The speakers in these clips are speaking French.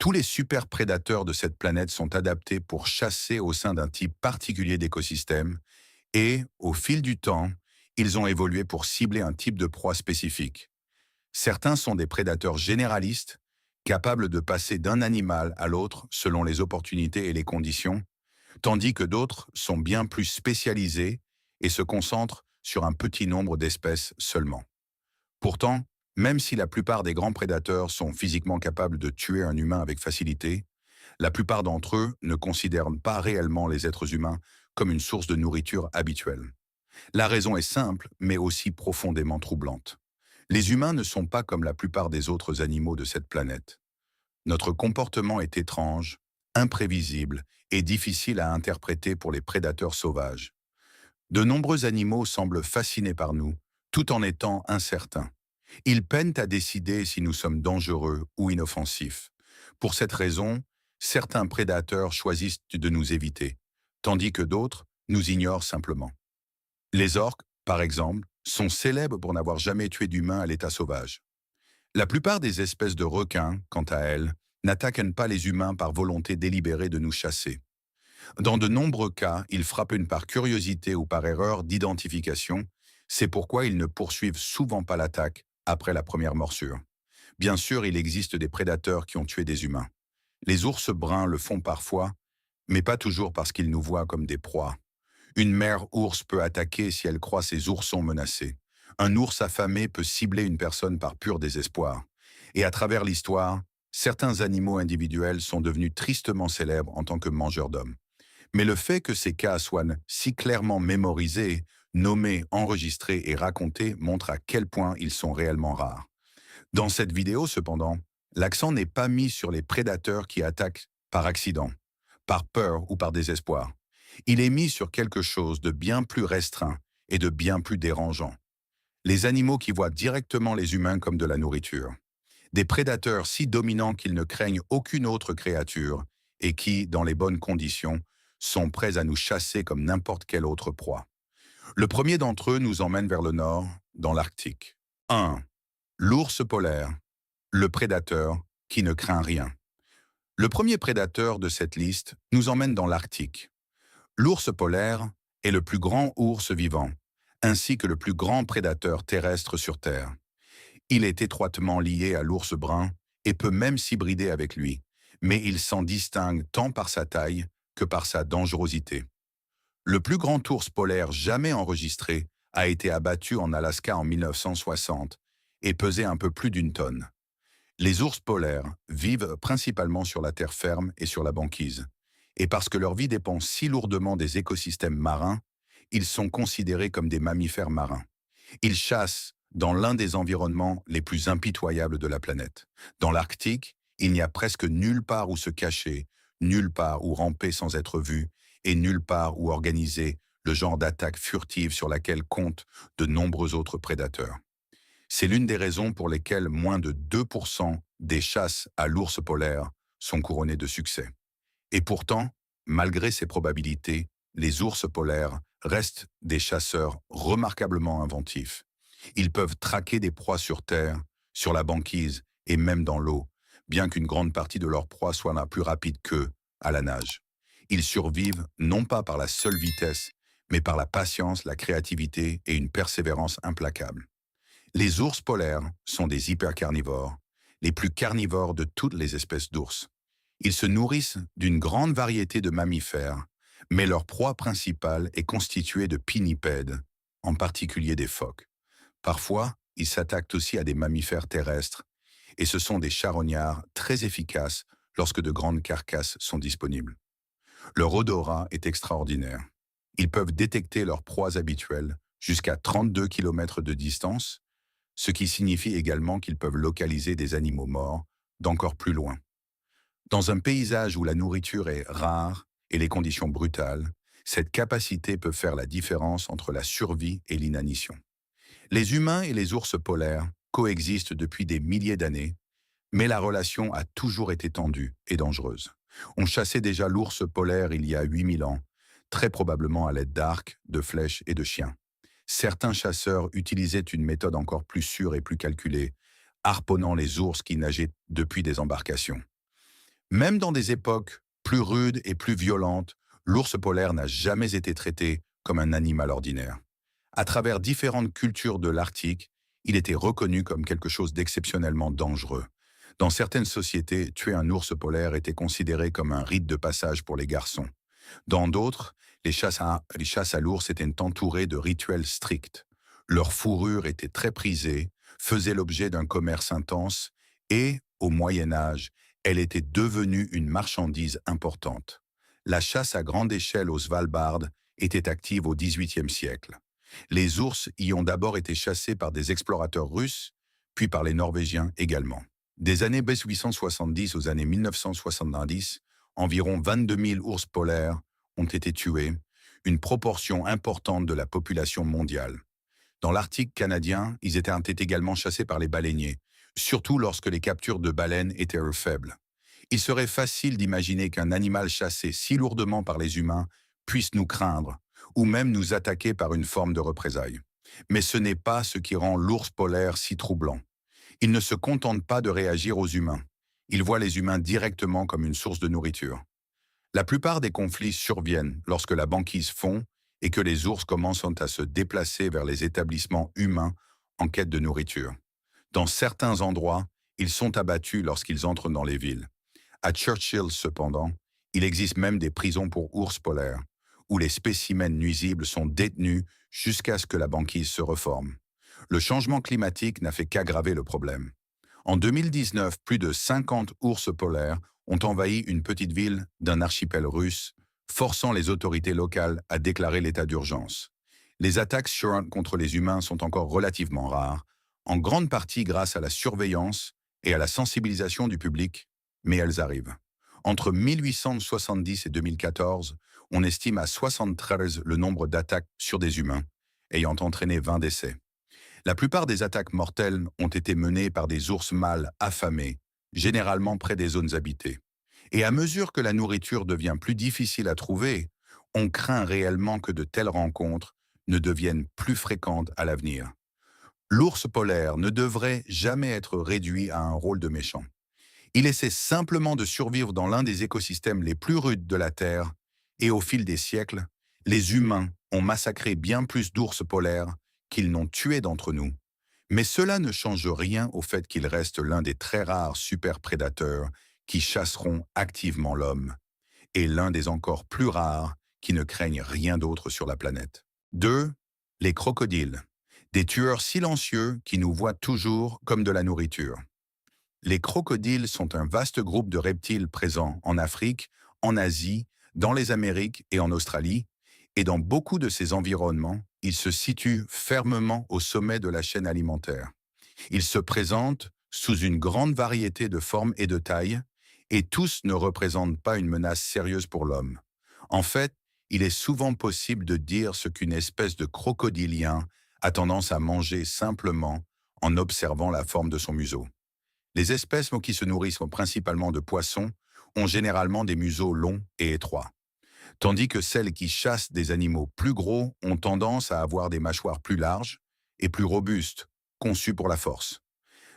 Tous les super prédateurs de cette planète sont adaptés pour chasser au sein d'un type particulier d'écosystème et, au fil du temps, ils ont évolué pour cibler un type de proie spécifique. Certains sont des prédateurs généralistes, capables de passer d'un animal à l'autre selon les opportunités et les conditions, tandis que d'autres sont bien plus spécialisés et se concentrent sur un petit nombre d'espèces seulement. Pourtant, même si la plupart des grands prédateurs sont physiquement capables de tuer un humain avec facilité, la plupart d'entre eux ne considèrent pas réellement les êtres humains comme une source de nourriture habituelle. La raison est simple, mais aussi profondément troublante. Les humains ne sont pas comme la plupart des autres animaux de cette planète. Notre comportement est étrange, imprévisible et difficile à interpréter pour les prédateurs sauvages. De nombreux animaux semblent fascinés par nous, tout en étant incertains. Ils peinent à décider si nous sommes dangereux ou inoffensifs. Pour cette raison, certains prédateurs choisissent de nous éviter, tandis que d'autres nous ignorent simplement. Les orques, par exemple, sont célèbres pour n'avoir jamais tué d'humains à l'état sauvage. La plupart des espèces de requins, quant à elles, n'attaquent pas les humains par volonté délibérée de nous chasser. Dans de nombreux cas, ils frappent par curiosité ou par erreur d'identification. C'est pourquoi ils ne poursuivent souvent pas l'attaque après la première morsure. Bien sûr, il existe des prédateurs qui ont tué des humains. Les ours bruns le font parfois, mais pas toujours parce qu'ils nous voient comme des proies. Une mère ours peut attaquer si elle croit ses oursons menacés. Un ours affamé peut cibler une personne par pur désespoir. Et à travers l'histoire, certains animaux individuels sont devenus tristement célèbres en tant que mangeurs d'hommes. Mais le fait que ces cas soient si clairement mémorisés, nommés, enregistrés et racontés montre à quel point ils sont réellement rares. Dans cette vidéo, cependant, l'accent n'est pas mis sur les prédateurs qui attaquent par accident, par peur ou par désespoir. Il est mis sur quelque chose de bien plus restreint et de bien plus dérangeant. Les animaux qui voient directement les humains comme de la nourriture. Des prédateurs si dominants qu'ils ne craignent aucune autre créature et qui, dans les bonnes conditions, sont prêts à nous chasser comme n'importe quelle autre proie. Le premier d'entre eux nous emmène vers le nord, dans l'Arctique. 1. L'ours polaire, le prédateur qui ne craint rien. Le premier prédateur de cette liste nous emmène dans l'Arctique. L'ours polaire est le plus grand ours vivant, ainsi que le plus grand prédateur terrestre sur Terre. Il est étroitement lié à l'ours brun et peut même s'hybrider avec lui, mais il s'en distingue tant par sa taille que par sa dangerosité. Le plus grand ours polaire jamais enregistré a été abattu en Alaska en 1960 et pesait un peu plus d'une tonne. Les ours polaires vivent principalement sur la terre ferme et sur la banquise. Et parce que leur vie dépend si lourdement des écosystèmes marins, ils sont considérés comme des mammifères marins. Ils chassent dans l'un des environnements les plus impitoyables de la planète. Dans l'Arctique, il n'y a presque nulle part où se cacher, nulle part où ramper sans être vu, et nulle part où organiser le genre d'attaque furtive sur laquelle comptent de nombreux autres prédateurs. C'est l'une des raisons pour lesquelles moins de 2% des chasses à l'ours polaire sont couronnées de succès. Et pourtant, malgré ces probabilités, les ours polaires restent des chasseurs remarquablement inventifs. Ils peuvent traquer des proies sur terre, sur la banquise et même dans l'eau, bien qu'une grande partie de leurs proies soit la plus rapide qu'eux, à la nage. Ils survivent non pas par la seule vitesse, mais par la patience, la créativité et une persévérance implacable. Les ours polaires sont des hypercarnivores, les plus carnivores de toutes les espèces d'ours. Ils se nourrissent d'une grande variété de mammifères, mais leur proie principale est constituée de pinnipèdes, en particulier des phoques. Parfois, ils s'attaquent aussi à des mammifères terrestres, et ce sont des charognards très efficaces lorsque de grandes carcasses sont disponibles. Leur odorat est extraordinaire. Ils peuvent détecter leurs proies habituelles jusqu'à 32 km de distance, ce qui signifie également qu'ils peuvent localiser des animaux morts d'encore plus loin. Dans un paysage où la nourriture est rare et les conditions brutales, cette capacité peut faire la différence entre la survie et l'inanition. Les humains et les ours polaires coexistent depuis des milliers d'années, mais la relation a toujours été tendue et dangereuse. On chassait déjà l'ours polaire il y a 8000 ans, très probablement à l'aide d'arcs, de flèches et de chiens. Certains chasseurs utilisaient une méthode encore plus sûre et plus calculée, harponnant les ours qui nageaient depuis des embarcations. Même dans des époques plus rudes et plus violentes, l'ours polaire n'a jamais été traité comme un animal ordinaire. À travers différentes cultures de l'Arctique, il était reconnu comme quelque chose d'exceptionnellement dangereux. Dans certaines sociétés, tuer un ours polaire était considéré comme un rite de passage pour les garçons. Dans d'autres, les chasses à l'ours étaient entourées de rituels stricts. Leur fourrure était très prisée, faisait l'objet d'un commerce intense et, au Moyen Âge, elle était devenue une marchandise importante. La chasse à grande échelle au Svalbard était active au XVIIIe siècle. Les ours y ont d'abord été chassés par des explorateurs russes, puis par les Norvégiens également. Des années 1870 aux années 1970, environ 22 000 ours polaires ont été tués, une proportion importante de la population mondiale. Dans l'Arctique canadien, ils étaient également chassés par les baleiniers, surtout lorsque les captures de baleines étaient faibles. Il serait facile d'imaginer qu'un animal chassé si lourdement par les humains puisse nous craindre, ou même nous attaquer par une forme de représailles. Mais ce n'est pas ce qui rend l'ours polaire si troublant. Il ne se contente pas de réagir aux humains. Il voit les humains directement comme une source de nourriture. La plupart des conflits surviennent lorsque la banquise fond et que les ours commencent à se déplacer vers les établissements humains en quête de nourriture. Dans certains endroits, ils sont abattus lorsqu'ils entrent dans les villes. À Churchill, cependant, il existe même des prisons pour ours polaires, où les spécimens nuisibles sont détenus jusqu'à ce que la banquise se reforme. Le changement climatique n'a fait qu'aggraver le problème. En 2019, plus de 50 ours polaires ont envahi une petite ville d'un archipel russe, forçant les autorités locales à déclarer l'état d'urgence. Les attaques Shuron contre les humains sont encore relativement rares, en grande partie grâce à la surveillance et à la sensibilisation du public, mais elles arrivent. Entre 1870 et 2014, on estime à 73 le nombre d'attaques sur des humains, ayant entraîné 20 décès. La plupart des attaques mortelles ont été menées par des ours mâles affamés, généralement près des zones habitées. Et à mesure que la nourriture devient plus difficile à trouver, on craint réellement que de telles rencontres ne deviennent plus fréquentes à l'avenir. L'ours polaire ne devrait jamais être réduit à un rôle de méchant. Il essaie simplement de survivre dans l'un des écosystèmes les plus rudes de la Terre, et au fil des siècles, les humains ont massacré bien plus d'ours polaires qu'ils n'ont tué d'entre nous. Mais cela ne change rien au fait qu'il reste l'un des très rares superprédateurs qui chasseront activement l'homme, et l'un des encore plus rares qui ne craignent rien d'autre sur la planète. 2. Les crocodiles. Des tueurs silencieux qui nous voient toujours comme de la nourriture. Les crocodiles sont un vaste groupe de reptiles présents en Afrique, en Asie, dans les Amériques et en Australie, et dans beaucoup de ces environnements, ils se situent fermement au sommet de la chaîne alimentaire. Ils se présentent sous une grande variété de formes et de tailles, et tous ne représentent pas une menace sérieuse pour l'homme. En fait, il est souvent possible de dire ce qu'une espèce de crocodilien a tendance à manger simplement en observant la forme de son museau. Les espèces qui se nourrissent principalement de poissons ont généralement des museaux longs et étroits, tandis que celles qui chassent des animaux plus gros ont tendance à avoir des mâchoires plus larges et plus robustes, conçues pour la force.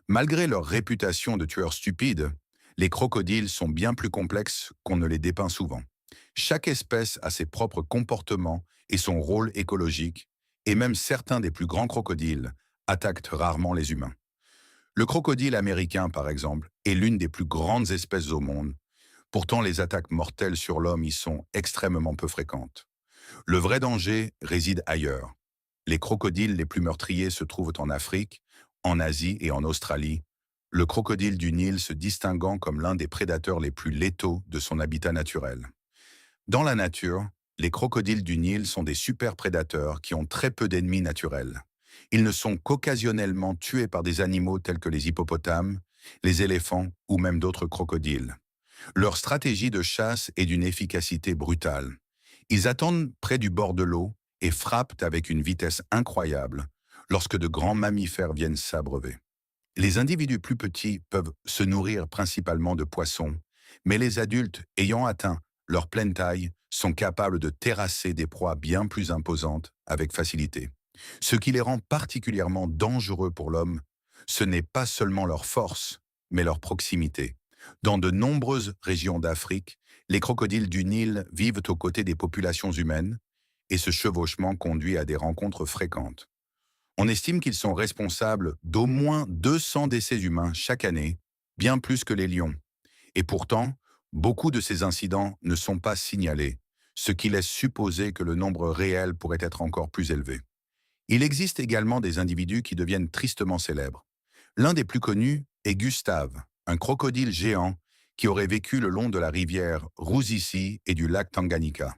Malgré leur réputation de tueurs stupides, les crocodiles sont bien plus complexes qu'on ne les dépeint souvent. Chaque espèce a ses propres comportements et son rôle écologique, et même certains des plus grands crocodiles attaquent rarement les humains. Le crocodile américain, par exemple, est l'une des plus grandes espèces au monde. Pourtant, les attaques mortelles sur l'homme y sont extrêmement peu fréquentes. Le vrai danger réside ailleurs. Les crocodiles les plus meurtriers se trouvent en Afrique, en Asie et en Australie, le crocodile du Nil se distinguant comme l'un des prédateurs les plus létaux de son habitat naturel. Dans la nature, les crocodiles du Nil sont des super prédateurs qui ont très peu d'ennemis naturels. Ils ne sont qu'occasionnellement tués par des animaux tels que les hippopotames, les éléphants ou même d'autres crocodiles. Leur stratégie de chasse est d'une efficacité brutale. Ils attendent près du bord de l'eau et frappent avec une vitesse incroyable lorsque de grands mammifères viennent s'abreuver. Les individus plus petits peuvent se nourrir principalement de poissons, mais les adultes ayant atteint leur pleine taille sont capables de terrasser des proies bien plus imposantes avec facilité. Ce qui les rend particulièrement dangereux pour l'homme, ce n'est pas seulement leur force, mais leur proximité. Dans de nombreuses régions d'Afrique, les crocodiles du Nil vivent aux côtés des populations humaines, et ce chevauchement conduit à des rencontres fréquentes. On estime qu'ils sont responsables d'au moins 200 décès humains chaque année, bien plus que les lions. Et pourtant, beaucoup de ces incidents ne sont pas signalés, ce qui laisse supposer que le nombre réel pourrait être encore plus élevé. Il existe également des individus qui deviennent tristement célèbres. L'un des plus connus est Gustave, un crocodile géant qui aurait vécu le long de la rivière Rusizi et du lac Tanganyika.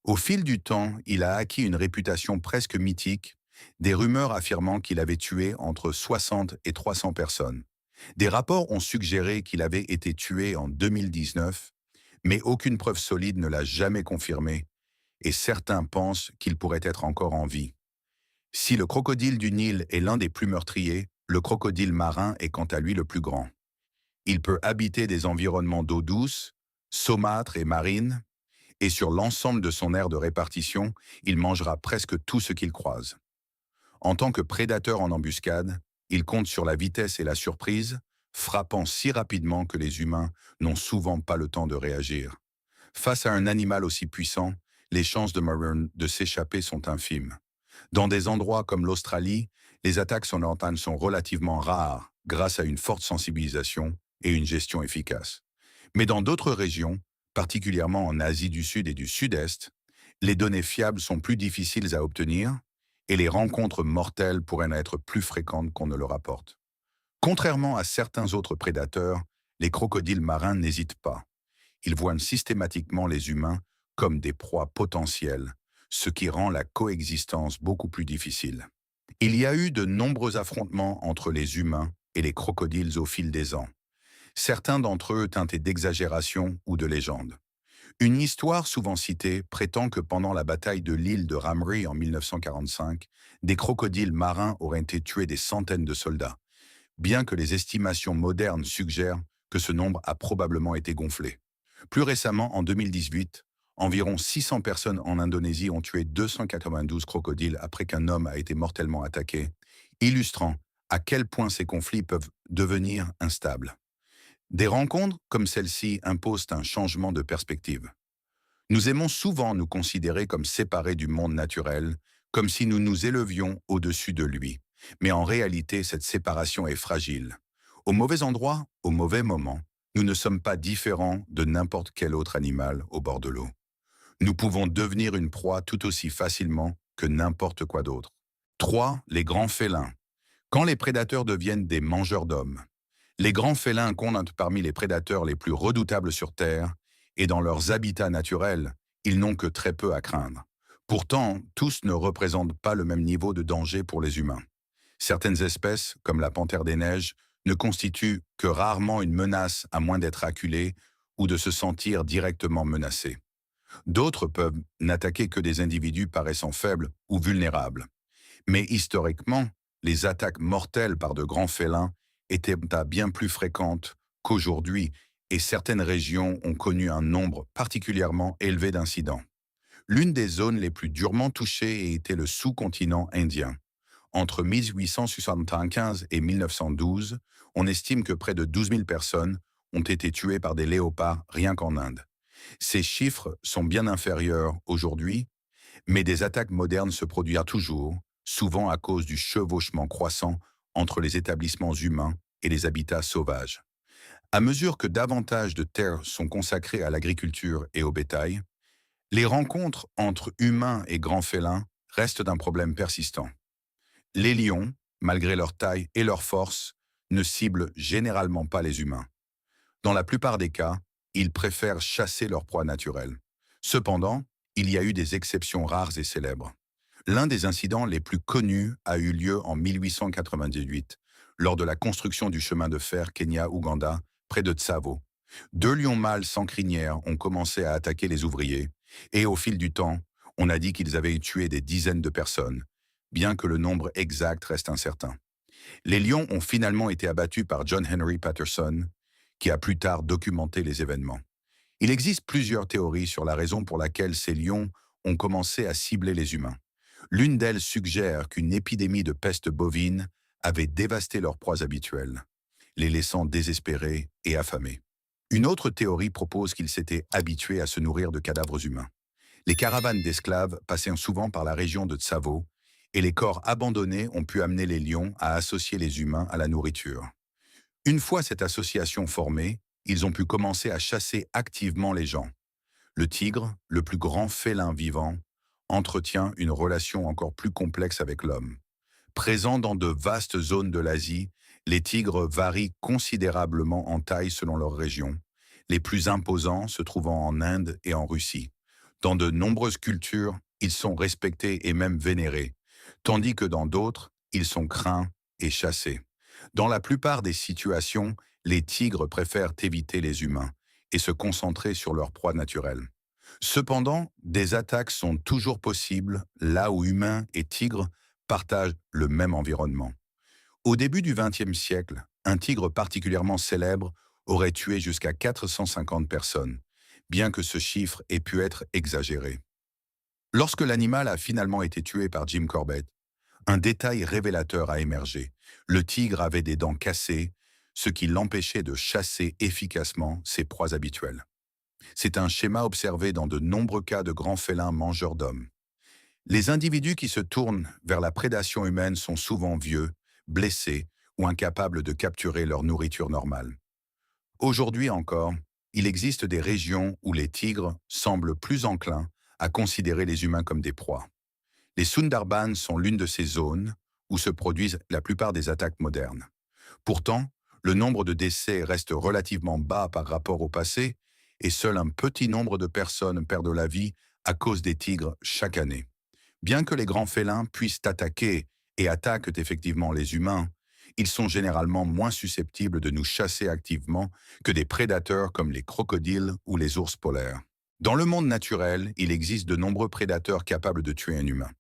Au fil du temps, il a acquis une réputation presque mythique, des rumeurs affirmant qu'il avait tué entre 60 et 300 personnes. Des rapports ont suggéré qu'il avait été tué en 2019, mais aucune preuve solide ne l'a jamais confirmé, et certains pensent qu'il pourrait être encore en vie. Si le crocodile du Nil est l'un des plus meurtriers, le crocodile marin est quant à lui le plus grand. Il peut habiter des environnements d'eau douce, saumâtre et marine, et sur l'ensemble de son aire de répartition, il mangera presque tout ce qu'il croise. En tant que prédateur en embuscade, il compte sur la vitesse et la surprise, frappant si rapidement que les humains n'ont souvent pas le temps de réagir. Face à un animal aussi puissant, les chances de Maroon de s'échapper sont infimes. Dans des endroits comme l'Australie, les attaques sur l'antenne sont relativement rares grâce à une forte sensibilisation et une gestion efficace. Mais dans d'autres régions, particulièrement en Asie du Sud et du Sud-Est, les données fiables sont plus difficiles à obtenir et les rencontres mortelles pourraient être plus fréquentes qu'on ne le rapporte. Contrairement à certains autres prédateurs, les crocodiles marins n'hésitent pas. Ils voient systématiquement les humains comme des proies potentielles, ce qui rend la coexistence beaucoup plus difficile. Il y a eu de nombreux affrontements entre les humains et les crocodiles au fil des ans, certains d'entre eux teintés d'exagération ou de légende. Une histoire souvent citée prétend que pendant la bataille de l'île de Ramree en 1945, des crocodiles marins auraient été tués des centaines de soldats, bien que les estimations modernes suggèrent que ce nombre a probablement été gonflé. Plus récemment, en 2018, environ 600 personnes en Indonésie ont tué 292 crocodiles après qu'un homme a été mortellement attaqué, illustrant à quel point ces conflits peuvent devenir instables. Des rencontres comme celle-ci imposent un changement de perspective. Nous aimons souvent nous considérer comme séparés du monde naturel, comme si nous nous élevions au-dessus de lui. Mais en réalité, cette séparation est fragile. Au mauvais endroit, au mauvais moment, nous ne sommes pas différents de n'importe quel autre animal au bord de l'eau. Nous pouvons devenir une proie tout aussi facilement que n'importe quoi d'autre. 3. Les grands félins. Quand les prédateurs deviennent des mangeurs d'hommes. Les grands félins comptent parmi les prédateurs les plus redoutables sur Terre, et dans leurs habitats naturels, ils n'ont que très peu à craindre. Pourtant, tous ne représentent pas le même niveau de danger pour les humains. Certaines espèces, comme la panthère des neiges, ne constituent que rarement une menace à moins d'être acculées ou de se sentir directement menacées. D'autres peuvent n'attaquer que des individus paraissant faibles ou vulnérables. Mais historiquement, les attaques mortelles par de grands félins étaient bien plus fréquentes qu'aujourd'hui, et certaines régions ont connu un nombre particulièrement élevé d'incidents. L'une des zones les plus durement touchées était le sous-continent indien. Entre 1875 et 1912, on estime que près de 12 000 personnes ont été tuées par des léopards rien qu'en Inde. Ces chiffres sont bien inférieurs aujourd'hui, mais des attaques modernes se produisent toujours, souvent à cause du chevauchement croissant entre les établissements humains et les habitats sauvages. À mesure que davantage de terres sont consacrées à l'agriculture et au bétail, les rencontres entre humains et grands félins restent un problème persistant. Les lions, malgré leur taille et leur force, ne ciblent généralement pas les humains. Dans la plupart des cas, ils préfèrent chasser leur proie naturelle. Cependant, il y a eu des exceptions rares et célèbres. L'un des incidents les plus connus a eu lieu en 1898, lors de la construction du chemin de fer Kenya-Ouganda, près de Tsavo. Deux lions mâles sans crinière ont commencé à attaquer les ouvriers, et au fil du temps, on a dit qu'ils avaient tué des dizaines de personnes, bien que le nombre exact reste incertain. Les lions ont finalement été abattus par John Henry Patterson, qui a plus tard documenté les événements. Il existe plusieurs théories sur la raison pour laquelle ces lions ont commencé à cibler les humains. L'une d'elles suggère qu'une épidémie de peste bovine avait dévasté leurs proies habituelles. les laissant désespérés et affamés. Une autre théorie propose qu'ils s'étaient habitués à se nourrir de cadavres humains. Les caravanes d'esclaves passaient souvent par la région de Tsavo, et les corps abandonnés ont pu amener les lions à associer les humains à la nourriture. Une fois cette association formée, ils ont pu commencer à chasser activement les gens. Le tigre, le plus grand félin vivant, entretient une relation encore plus complexe avec l'homme. Présents dans de vastes zones de l'Asie, les tigres varient considérablement en taille selon leur région, les plus imposants se trouvant en Inde et en Russie. Dans de nombreuses cultures, ils sont respectés et même vénérés, tandis que dans d'autres, ils sont craints et chassés. Dans la plupart des situations, les tigres préfèrent éviter les humains et se concentrer sur leur proie naturelle. Cependant, des attaques sont toujours possibles là où humains et tigres partagent le même environnement. Au début du XXe siècle, un tigre particulièrement célèbre aurait tué jusqu'à 450 personnes, bien que ce chiffre ait pu être exagéré. Lorsque l'animal a finalement été tué par Jim Corbett, un détail révélateur a émergé. Le tigre avait des dents cassées, ce qui l'empêchait de chasser efficacement ses proies habituelles. C'est un schéma observé dans de nombreux cas de grands félins mangeurs d'hommes. Les individus qui se tournent vers la prédation humaine sont souvent vieux, blessés ou incapables de capturer leur nourriture normale. Aujourd'hui encore, il existe des régions où les tigres semblent plus enclins à considérer les humains comme des proies. Les Sundarbans sont l'une de ces zones où se produisent la plupart des attaques modernes. Pourtant, le nombre de décès reste relativement bas par rapport au passé et seul un petit nombre de personnes perdent la vie à cause des tigres chaque année. Bien que les grands félins puissent attaquer et attaquent effectivement les humains, ils sont généralement moins susceptibles de nous chasser activement que des prédateurs comme les crocodiles ou les ours polaires. Dans le monde naturel, il existe de nombreux prédateurs capables de tuer un humain.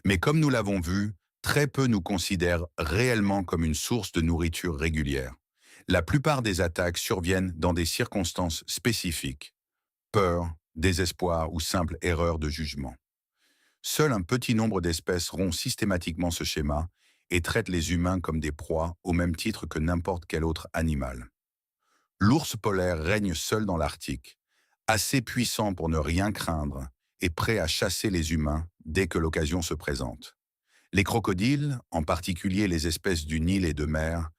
Mais comme nous l'avons vu, très peu nous considèrent réellement comme une source de nourriture régulière. La plupart des attaques surviennent dans des circonstances spécifiques. Peur, désespoir ou simple erreur de jugement. Seul un petit nombre d'espèces rompt systématiquement ce schéma et traitent les humains comme des proies au même titre que n'importe quel autre animal. L'ours polaire règne seul dans l'Arctique, assez puissant pour ne rien craindre et prêt à chasser les humains dès que l'occasion se présente. Les crocodiles, en particulier les espèces du Nil et de mer,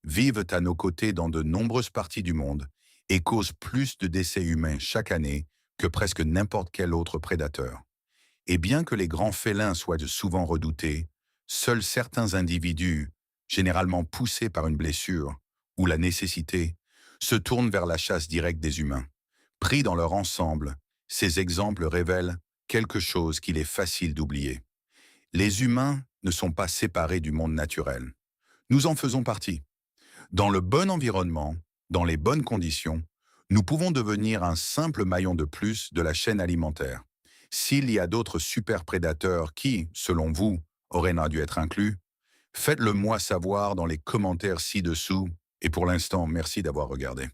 vivent à nos côtés dans de nombreuses parties du monde et causent plus de décès humains chaque année que presque n'importe quel autre prédateur. Et bien que les grands félins soient souvent redoutés, seuls certains individus, généralement poussés par une blessure ou la nécessité, se tournent vers la chasse directe des humains. Pris dans leur ensemble, ces exemples révèlent quelque chose qu'il est facile d'oublier. Les humains ne sont pas séparés du monde naturel. Nous en faisons partie. Dans le bon environnement, dans les bonnes conditions, nous pouvons devenir un simple maillon de plus de la chaîne alimentaire. S'il y a d'autres super prédateurs qui, selon vous, auraient dû être inclus, faites-le moi savoir dans les commentaires ci-dessous. Et pour l'instant, merci d'avoir regardé.